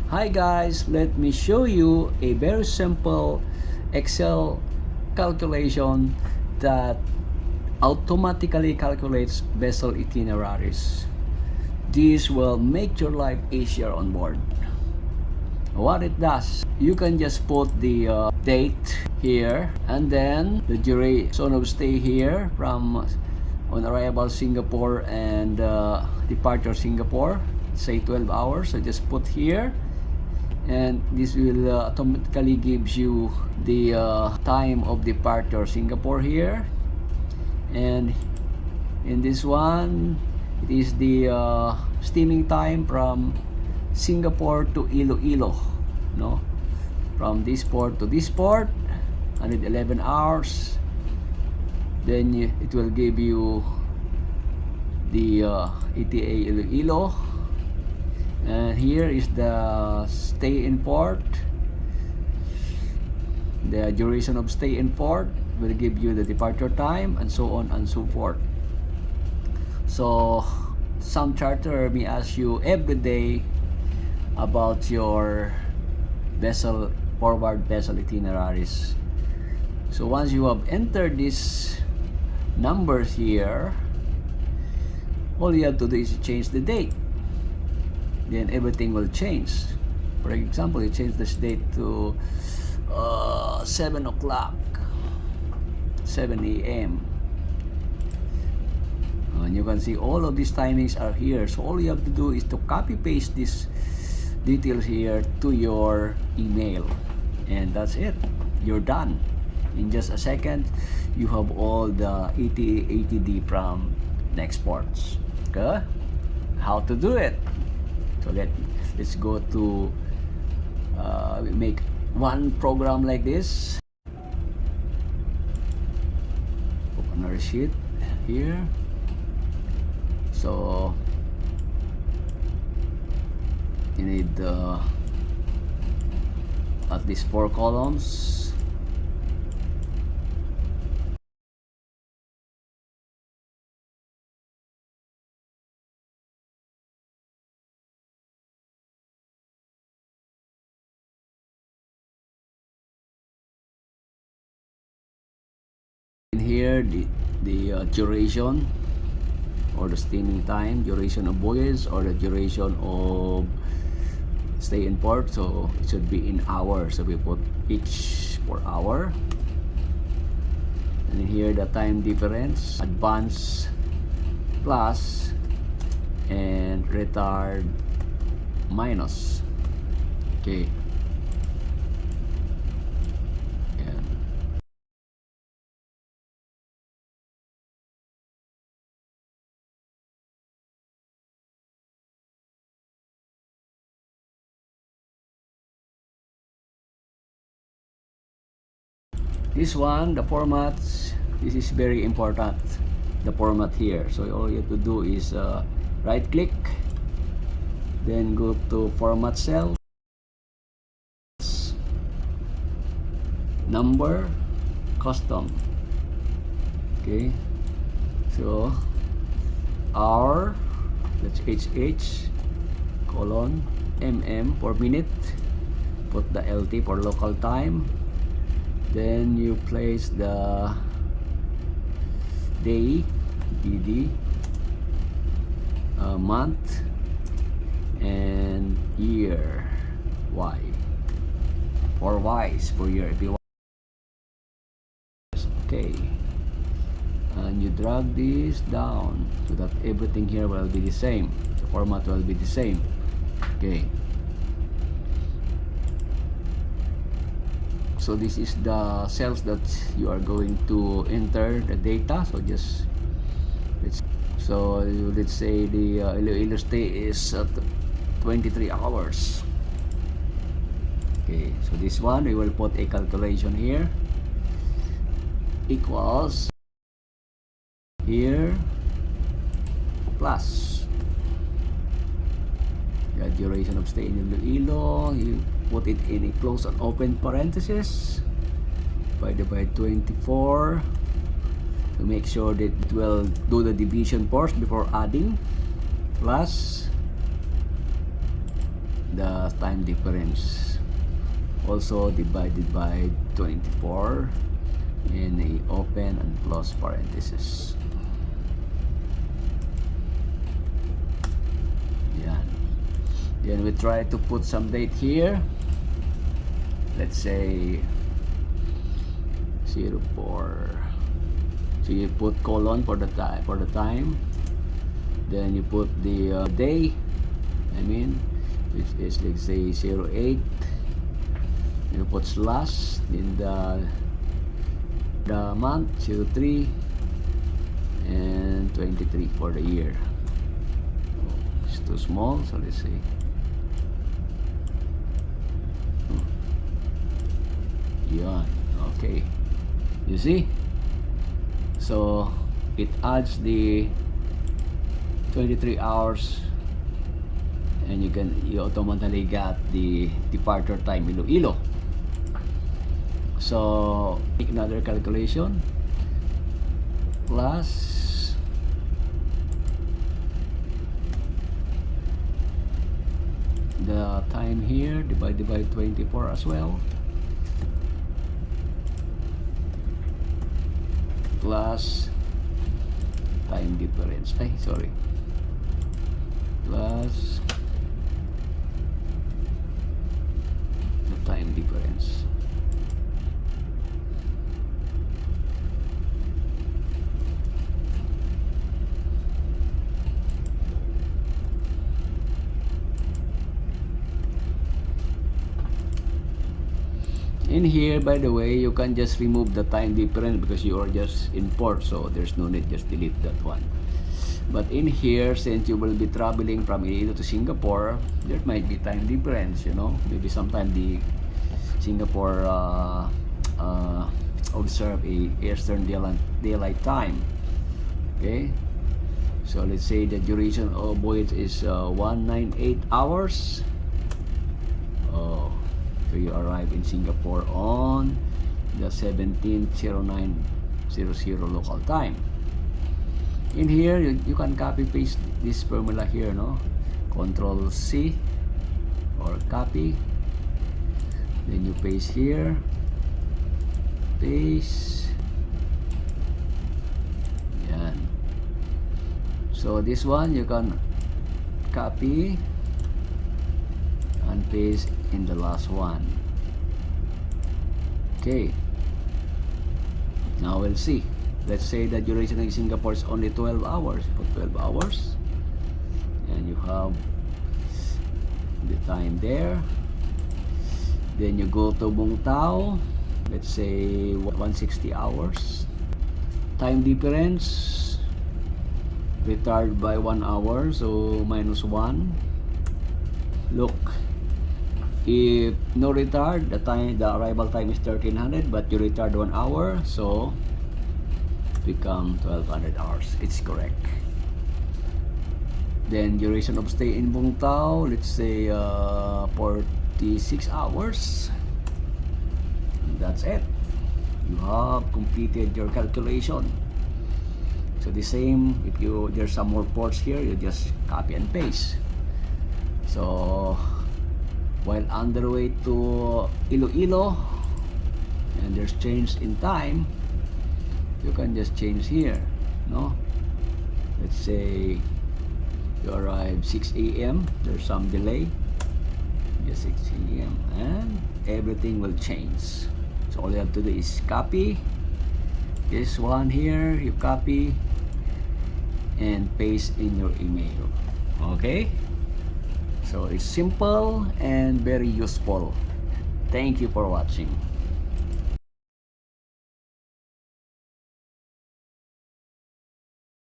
Hi guys, let me show you a very simple Excel calculation that automatically calculates vessel itineraries. This will make your life easier on board. What it does, you can just put the date here and then the duration of stay here from on arrival Singapore and departure Singapore, say 12 hours. So just put here, and this will automatically gives you the time of departure Singapore here, and in this one it is the steaming time from Singapore to Iloilo, no, from this port to this port, 111 hours. Then it will give you the ETA Iloilo, and here is the stay in port. The duration of stay in port will give you the departure time, and so on and so forth. So some charter may ask you every day about your vessel forward vessel itineraries. So once you have entered these numbers here, all you have to do is change the date, then everything will change. For example, you change this date to 7 o'clock, 7 a.m. And you can see all of these timings are here. So all you have to do is to copy paste these details here to your email, and that's it. You're done. In just a second, you have all the ETA ATD from next ports. Okay? How to do it? So let's go to make one program like this. Open our sheet here. So you need at least 4 columns. In here, the duration or the steaming time, duration of voyage, or the duration of stay in port. So it should be in hours, so we put each per hour. And here the time difference, advance plus, and retard minus. Okay. This one, the formats, this is very important, the format here. So all you have to do is right click, then go to format cell, number, custom. Okay, so hour, that's HH, colon, for minute, put the LT for local time. Then you place the day, DD, month, and year, Y, or Y's for year if you want. Okay, and you drag this down so that everything here will be the same. The format will be the same. Okay. So this is the cells that you are going to enter the data. So just let's say the Iloilo stay is 23 hours. Okay, so this one we will put a calculation here, equals here plus the duration of stay in Iloilo. You put it in a close and open parenthesis, divided by 24, to make sure that it will do the division first before adding, plus the time difference. Also divided by 24 in a open and close parenthesis. Yan. Then we try to put some date here. Let's say 04. So you put colon for the time. Then you put the day. I mean, which is, let's say 08. You put slash in the month 03 and 23 for the year. It's too small, so let's see. Yan. Okay. You see? So it adds the 23 hours, and you automatically got the departure time Iloilo. So make another calculation. Plus the time here divided by 24 as well, plus time difference, plus the time difference. In here, by the way, you can just remove the time difference because you are just in port, so there's no need, just delete that one. But in here, since you will be traveling from Iloilo to Singapore, there might be time difference, you know. Maybe sometime the Singapore observe a Eastern Daylight Time. Okay, so let's say the duration of voyage is 198 hours. Oh, so you arrive in Singapore on the 17:09:00 local time. In here, you can copy paste this formula here, no? Control C or copy. Then you paste here, paste. Yan. So this one you can copy and paste in the last one. Okay, now we'll see. Let's say the duration in Singapore is only 12 hours. Put 12 hours, and you have the time there. Then you go to Bung Tao. Let's say 160 hours. Time difference, retard by 1 hour, so -1. Look, if no retard, the arrival time is 1300, but you retard 1 hour, so become 1200 hours. It's correct. Then duration of stay in Bung Tao, let's say 46 hours. That's it. You have completed your calculation. So the same, if there's some more ports here, you just copy and paste. So while underway to Iloilo and there's change in time, you can just change here, no? Let's say you arrive 6 a.m. There's some delay, just 6 a.m. and everything will change. So all you have to do is copy this one here, you copy and paste in your email. Okay, so it's simple and very useful. Thank you for watching.